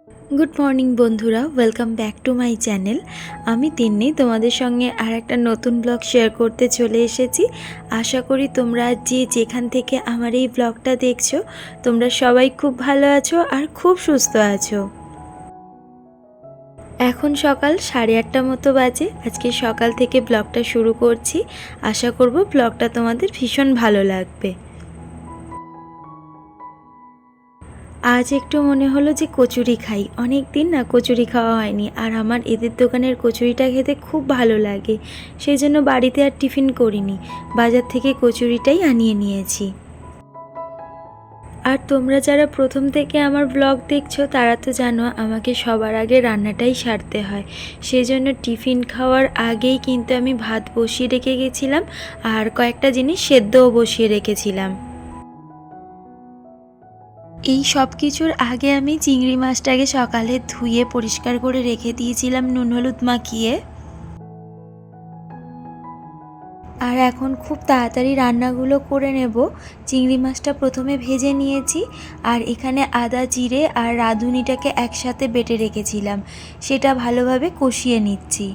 Good morning বন্ধুরা, welcome back to my channel. আমি তিন্নি তোমাদের সঙ্গে আর একটা নতুন ব্লগ শেয়ার করতে চলে এসেছি। আশা করি তোমরা যে যেখান থেকে আমার এই ব্লগটা দেখছো তোমরা সবাই খুব ভালো আছো আর খুব সুস্থ আছো। এখন সকাল 8:30 মতো বাজে। আজকে সকাল থেকে ব্লগটা শুরু করছি। আশা করব ব্লগটা তোমাদের ভীষণ ভালো লাগবে। আজ একটু মনে হলো যে কচুরি খাই, অনেক দিন না কচুরি খাওয়া হয়নি। আর আমার এদের দোকানের কচুরিটা খেতে খুব ভালো লাগে, সেই জন্য বাড়িতে আর টিফিন করিনি, বাজার থেকে কচুরিটাই আনিয়ে নিয়েছি। আর তোমরা যারা প্রথম থেকে আমার ব্লগ দেখছো তারা তো জানো আমাকে সবার আগে রান্নাটাই সারতে হয়। সেই জন্য টিফিন খাওয়ার আগেই কিন্তু আমি ভাত বসিয়ে রেখে গেছিলাম আর কয়েকটা জিনিস সেদ্ধও বসিয়ে রেখেছিলাম। এই সব কিছুর আগে আমি চিংড়ি মাছটাকে সকালে ধুয়ে পরিষ্কার করে রেখে দিয়েছিলাম নুন হলুদ মাখিয়ে। আর এখন খুব তাড়াতাড়ি রান্নাগুলো করে নেব। চিংড়ি মাছটা প্রথমে ভেজে নিয়েছি আর এখানে আদা জিরে আর রাঁধুনিটাকে একসাথে বেটে রেখেছিলাম, সেটা ভালোভাবে কষিয়ে নিচ্ছি।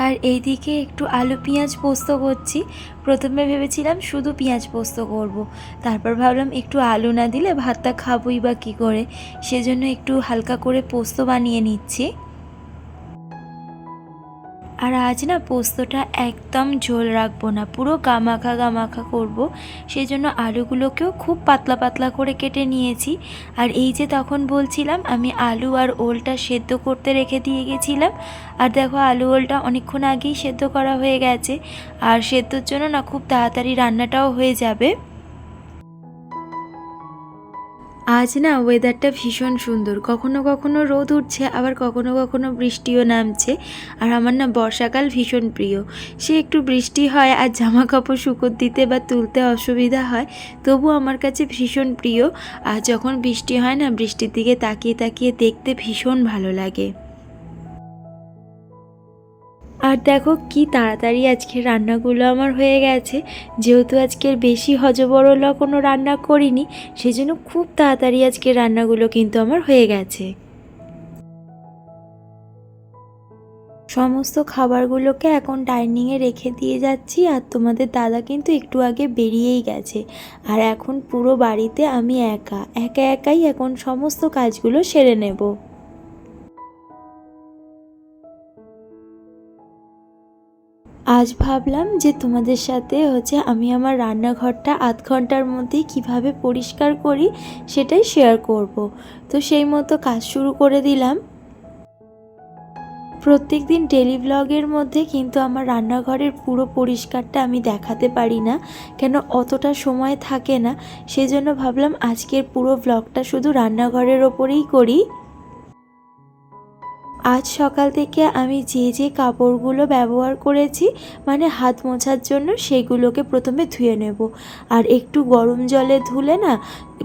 আর এইদিকে একটু আলু পেঁয়াজ পোস্ত করছি। প্রথমে ভেবেছিলাম শুধু পেঁয়াজ পোস্ত করব, তারপর ভাবলাম একটু আলু না দিলে ভাতটা খাবোই বা কী করে, সেজন্য একটু হালকা করে পোস্ত বানিয়ে নিচ্ছি। আর আজ না পোস্তটা একদম ঝোল রাখবো না, পুরো গামাখা গামাখা করব। সেই জন্য আলুগুলোকেও খুব পাতলা পাতলা করে কেটে নিয়েছি। আর এই যে তখন বলছিলাম আমি আলু আর ওলটা সেদ্ধ করতে রেখে দিয়ে গেছিলাম, আর দেখো আলু ওলটা অনেকক্ষণ আগেই সেদ্ধ করা হয়ে গেছে। আর সেদ্ধর জন্য না খুব তাড়াতাড়ি রান্নাটাও হয়ে যাবে। আজ না ওয়েদারটা ভীষণ সুন্দর, কখনো কখনো রোদ উঠছে আবার কখনো কখনো বৃষ্টিও নামছে। আর আমার না বর্ষাকাল ভীষণ প্রিয়। সে একটু বৃষ্টি হয় আর জামা কাপড় শুকোতে দিতে বা তুলতে অসুবিধা হয়, তবু আমার কাছে ভীষণ প্রিয়। আর যখন বৃষ্টি হয় না, বৃষ্টির দিকে তাকিয়ে তাকিয়ে দেখতে ভীষণ ভালো লাগে। আর দেখো কি তাড়াতাড়ি আজকে রান্নাগুলো আমার হয়ে গেছে। যেহেতু আজকের বেশি হজবরল কোনো রান্না করিনি, সেজন্য খুব তাড়াতাড়ি আজকের রান্নাগুলো কিন্তু আমার হয়ে গেছে। সমস্ত খাবারগুলোকে এখন ডাইনিংয়ে রেখে দিয়ে যাচ্ছি। আর তোমাদের দাদা কিন্তু একটু আগে বেরিয়েই গেছে। আর এখন পুরো বাড়িতে আমি একা একাই এখন সমস্ত কাজগুলো সেরে নেব। আজ ভাবলাম যে তোমাদের সাথে আমি আমার রান্নাঘরটা আধ ঘন্টার মধ্যেই কীভাবে পরিষ্কার করি সেটাই শেয়ার করব। তো সেই মতো কাজ শুরু করে দিলাম। প্রত্যেক দিন ডেলি ব্লগের মধ্যে কিন্তু আমার রান্নাঘরের পুরো পরিষ্কারটা আমি দেখাতে পারি না, কেন অতটা সময় থাকে না। সেজন্য ভাবলাম আজকের পুরো ব্লগটা শুধু রান্নাঘরের ওপরেই করি। আজ সকাল থেকে আমি যে কাপড়গুলো ব্যবহার করেছি মানে হাত মোছার জন্য, সেগুলোকে প্রথমে ধুয়ে নেব। আর একটু গরম জলে ধুলে না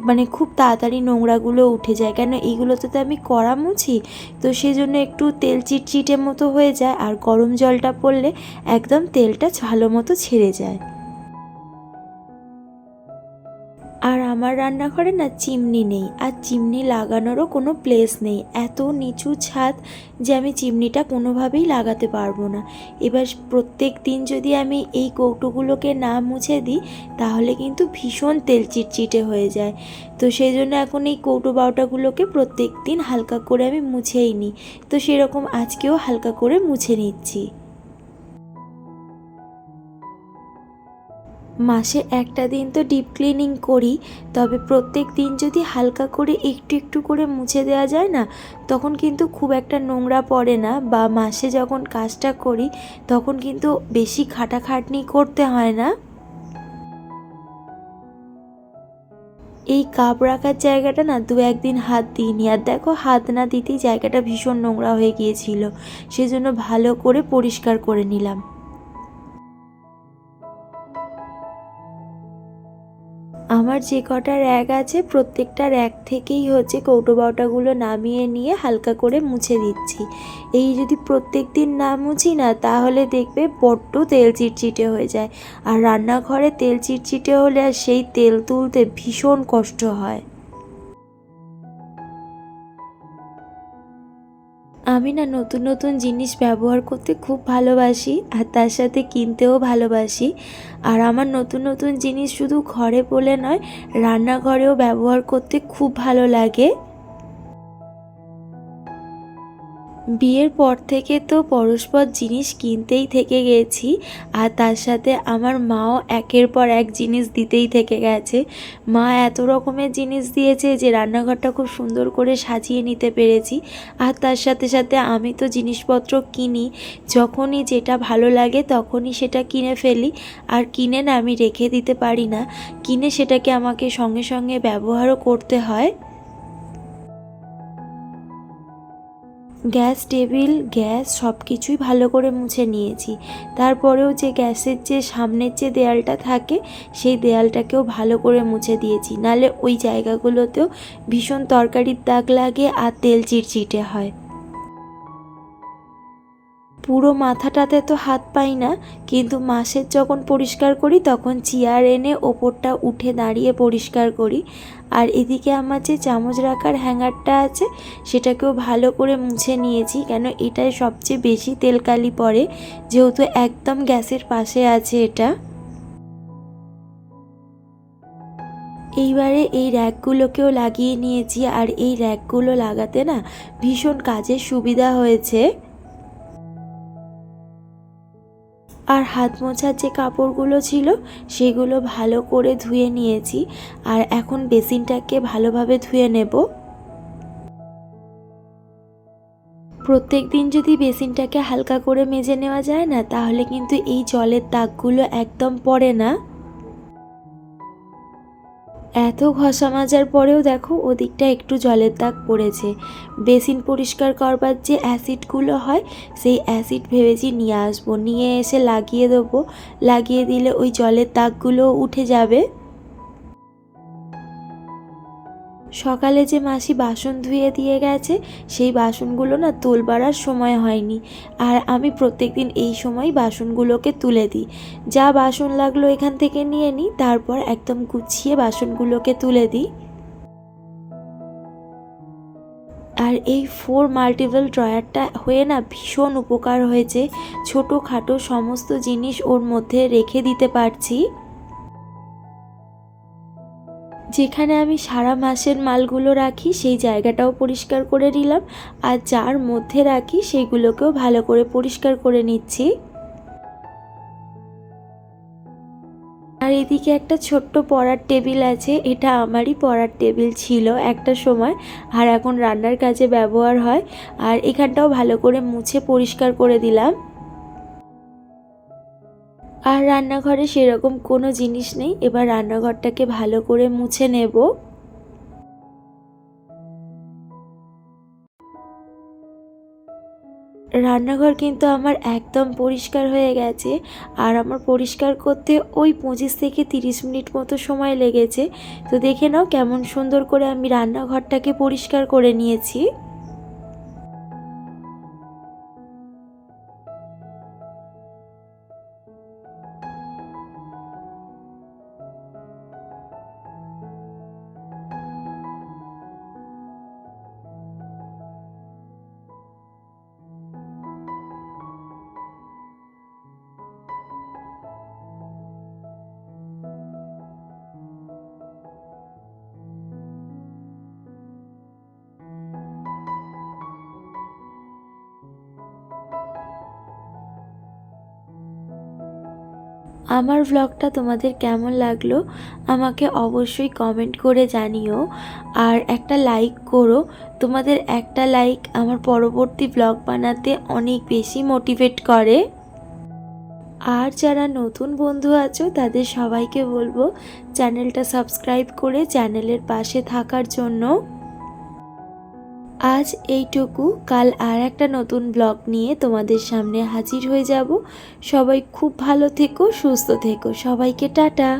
মানে খুব তাড়াতাড়ি নোংরাগুলো উঠে যায়, কেন এইগুলোতে তো আমি কড়া মুছি, তো সেজন্য একটু তেল চিটচিটে মতো হয়ে যায়। আর গরম জলটা পড়লে একদম তেলটা ভালো মতো ছেড়ে যায়। আর আমার রান্নাঘরে না চিমনি নেই, আর চিমনি লাগানোরও কোনো প্লেস নেই, এত নিচু ছাদ যে আমি চিমনিটা কোনোভাবেই লাগাতে পারবো না। এবার প্রত্যেক দিন যদি আমি এই কৌটোগুলোকে না মুছে দিই তাহলে কিন্তু ভীষণ তেল চিটচিটে হয়ে যায়। তো সেই জন্য এখন এই কৌটো বাউটাগুলোকে প্রত্যেক দিন হালকা করে আমি মুছেই নিই। তো সেরকম আজকেও হালকা করে মুছে নিচ্ছি। মাসে একটা দিন তো ডিপ ক্লিনিং করি, তবে প্রত্যেক দিন যদি হালকা করে একটু একটু করে মুছে দেওয়া যায় না, তখন কিন্তু খুব একটা নোংরা পড়ে না। বা মাসে যখন কাজটা করি তখন কিন্তু বেশি খাটাখাটনি করতে হয় না। এই কাপ রাখার জায়গাটা না দু একদিন হাত দিইনি, আর দেখো হাত না দিতেই জায়গাটা ভীষণ নোংরা হয়ে গিয়েছিল, সেজন্য ভালো করে পরিষ্কার করে নিলাম। আমার যে কটা র্যাক আছে প্রত্যেকটা র্যাক থেকেই কৌটো বাউটাগুলো নামিয়ে নিয়ে হালকা করে মুছে দিচ্ছি। এই যদি প্রত্যেক দিন না মুছি না তাহলে দেখবে বড্ড তেল চিটচিটে হয়ে যায়। আর রান্নাঘরে তেল চিটচিটে হলে আর সেই তেল তুলতে ভীষণ কষ্ট হয়। আমি না নতুন নতুন জিনিস ব্যবহার করতে খুব ভালোবাসি আর তার সাথে কিনতেও ভালোবাসি। আর আমার নতুন নতুন জিনিস শুধু ঘরে বলে নয়, রান্নাঘরেও ব্যবহার করতে খুব ভালো লাগে। বিয়ের পর থেকে তো পরস্পর জিনিস কিনতেই থেকে গেছি, আর তার সাথে আমার মাও একের পর এক জিনিস দিতেই থেকে গেছে। মা এত রকমের জিনিস দিয়েছে যে রান্নাঘরটা খুব সুন্দর করে সাজিয়ে নিতে পেরেছি। আর তার সাথে সাথে আমি তো জিনিসপত্র কিনি, যখনই যেটা ভালো লাগে তখনই সেটা কিনে ফেলি। আর কিনে না আমি রেখে দিতে পারি না, কিনে সেটাকে আমাকে সঙ্গে সঙ্গে ব্যবহারও করতে হয়। গ্যাস টেবিল, গ্যাস সব কিছুই ভালো করে মুছে নিয়েছি। তারপরেও যে গ্যাসের যে সামনের যে দেয়ালটা থাকে সেই দেয়ালটাকেও ভালো করে মুছে দিয়েছি, নাহলে ওই জায়গাগুলোতেও ভীষণ তরকারির দাগ লাগে আর তেল চিটচিটে হয়। পুরো মাথাটাতে তো হাত পাই না, কিন্তু মাসের যখন পরিষ্কার করি তখন চেয়ার এনে ওপরটা উঠে দাঁড়িয়ে পরিষ্কার করি। আর এদিকে আমার যে চামচ রাখার হ্যাঙ্গারটা আছে সেটাকেও ভালো করে মুছে নিয়েছি, কেন এটাই সবচেয়ে বেশি তেলকালি পড়ে, যেহেতু একদম গ্যাসের পাশে আছে এটা। এইবারে এই র্যাকগুলোকেও লাগিয়ে নিয়েছি, আর এই র্যাকগুলো লাগাতে না ভীষণ কাজের সুবিধা হয়েছে। আর হাত মোছার যে কাপড়গুলো ছিল সেগুলো ভালো করে ধুয়ে নিয়েছি, আর এখন বেসিনটাকে ভালোভাবে ধুয়ে নেব। প্রত্যেক দিন যদি বেসিনটাকে হালকা করে মেজে নেওয়া যায় না, তাহলে কিন্তু এই জলের দাগগুলো একদম পড়ে না। এত ঘষা মাজার পরেও দেখো ওদিকটা একটু জলের দাগ পড়েছে। বেসিন পরিষ্কার করবার যে অ্যাসিডগুলো হয় সেই অ্যাসিড ভেবেছি নিয়ে আসবো, নিয়ে এসে লাগিয়ে দেবো। লাগিয়ে দিলে ওই জলের দাগগুলো উঠে যাবে। সকালে যে মাসি বাসন ধুয়ে দিয়ে গেছে সেই বাসনগুলো না তোলবার আর সময় হয়নি, আর আমি প্রত্যেকদিন এই সময় বাসনগুলোকে তুলে দিই। যা বাসন লাগলো এখান থেকে নিয়ে নিই, তারপর একদম গুছিয়ে বাসনগুলোকে তুলে দিই। আর এই 4 মাল্টিপল ড্রয়ারটা হয়ে না ভীষণ উপকার হয়েছে, ছোটোখাটো সমস্ত জিনিস ওর মধ্যে রেখে দিতে পারছি। যেখানে আমি সারা মাসের মালগুলো রাখি সেই জায়গাটাও পরিষ্কার করে নিলাম, আর যার মধ্যে রাখি সেইগুলোকেও ভালো করে পরিষ্কার করে নিচ্ছি। আর এদিকে একটা ছোট্ট পড়ার টেবিল আছে, এটা আমারই পড়ার টেবিল ছিল একটা সময়, আর এখন রান্নার কাজে ব্যবহার হয়। আর এখানটাও ভালো করে মুছে পরিষ্কার করে দিলাম। আর রান্নাঘরে সেরকম কোনো জিনিস নেই, এবার রান্নাঘরটাকে ভালো করে মুছে নেব। রান্নাঘর কিন্তু আমার একদম পরিষ্কার হয়ে গেছে, আর আমার পরিষ্কার করতে ওই 25 থেকে 30 মিনিট মতো সময় লেগেছে। তো দেখে নাও কেমন সুন্দর করে আমি রান্নাঘরটাকে পরিষ্কার করে নিয়েছি। আমার ভ্লগটা তোমাদের কেমন লাগলো আমাকে অবশ্যই কমেন্ট করে জানিও, আর একটা লাইক করো। তোমাদের একটা লাইক আমার পরবর্তী ভ্লগ বানাতে অনেক বেশি মোটিভেট করে। আর যারা নতুন বন্ধু আছো তাদের সবাইকে বলবো চ্যানেলটা সাবস্ক্রাইব করে চ্যানেলের পাশে থাকার জন্য। আজ এইটুকু, কাল আর একটা নতুন ব্লগ নিয়ে তোমাদের সামনে হাজির হয়ে যাব। সবাই খুব ভালো থেকো, সুস্থ থেকো, সবাইকে টাটা।